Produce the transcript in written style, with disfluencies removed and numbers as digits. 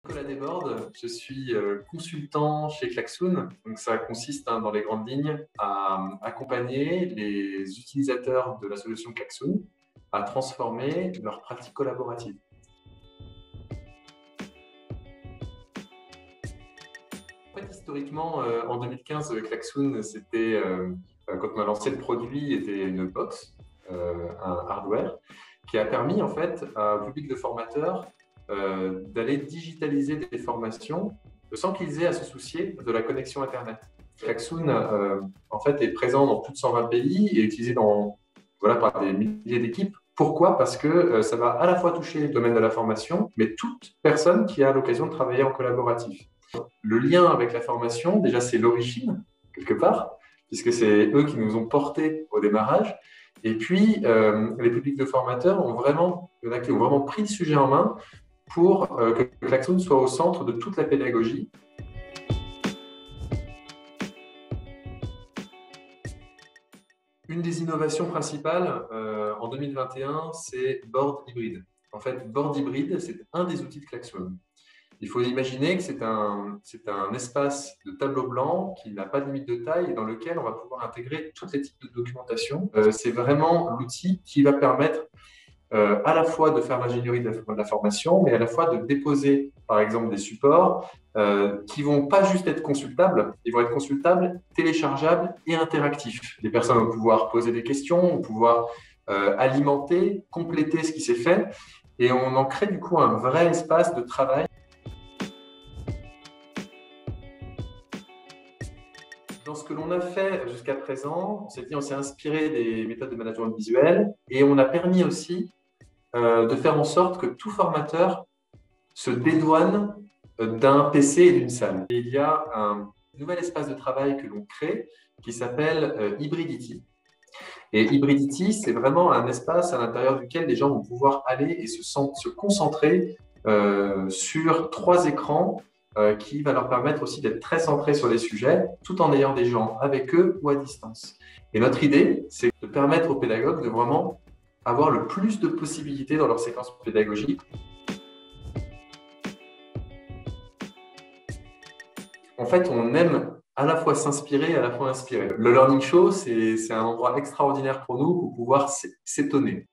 Nicolas Desbordes, je suis consultant chez Klaxoon. Donc ça consiste dans les grandes lignes à accompagner les utilisateurs de la solution Klaxoon à transformer leurs pratiques collaboratives. En fait, historiquement, en 2015, Klaxoon, c'était quand on a lancé le produit, était une box, un hardware, qui a permis en fait au public de formateurs d'aller digitaliser des formations sans qu'ils aient à se soucier de la connexion Internet. Klaxoon en fait, est présent dans plus de 120 pays et utilisé par des milliers d'équipes. Pourquoi? Parce que ça va à la fois toucher le domaine de la formation, mais toute personne qui a l'occasion de travailler en collaboratif. Le lien avec la formation, déjà, c'est l'origine, quelque part, puisque c'est eux qui nous ont portés au démarrage. Et puis, les publics de formateurs il y en a qui ont vraiment pris le sujet en main pour que Klaxoon soit au centre de toute la pédagogie. Une des innovations principales en 2021, c'est Board Hybride. En fait, Board Hybride, c'est un des outils de Klaxoon. Il faut imaginer que c'est un espace de tableau blanc qui n'a pas de limite de taille et dans lequel on va pouvoir intégrer tous les types de documentation. C'est vraiment l'outil qui va permettre à la fois de faire l'ingénierie de la formation, mais à la fois de déposer, par exemple, des supports qui ne vont pas juste être consultables, ils vont être consultables, téléchargeables et interactifs. Les personnes vont pouvoir poser des questions, vont pouvoir alimenter, compléter ce qui s'est fait, et on en crée du coup un vrai espace de travail. Dans ce que l'on a fait jusqu'à présent, on s'est inspiré des méthodes de management visuel et on a permis aussi de faire en sorte que tout formateur se dédouane d'un PC et d'une salle. Et il y a un nouvel espace de travail que l'on crée qui s'appelle Hybridity. Et Hybridity, c'est vraiment un espace à l'intérieur duquel les gens vont pouvoir aller et se concentrer sur 3 écrans qui va leur permettre aussi d'être très centrés sur les sujets, tout en ayant des gens avec eux ou à distance. Et notre idée, c'est de permettre aux pédagogues de vraiment avoir le plus de possibilités dans leur séquence pédagogique. En fait, on aime à la fois s'inspirer et à la fois inspirer. Le Learning Show, c'est un endroit extraordinaire pour nous pour pouvoir s'étonner.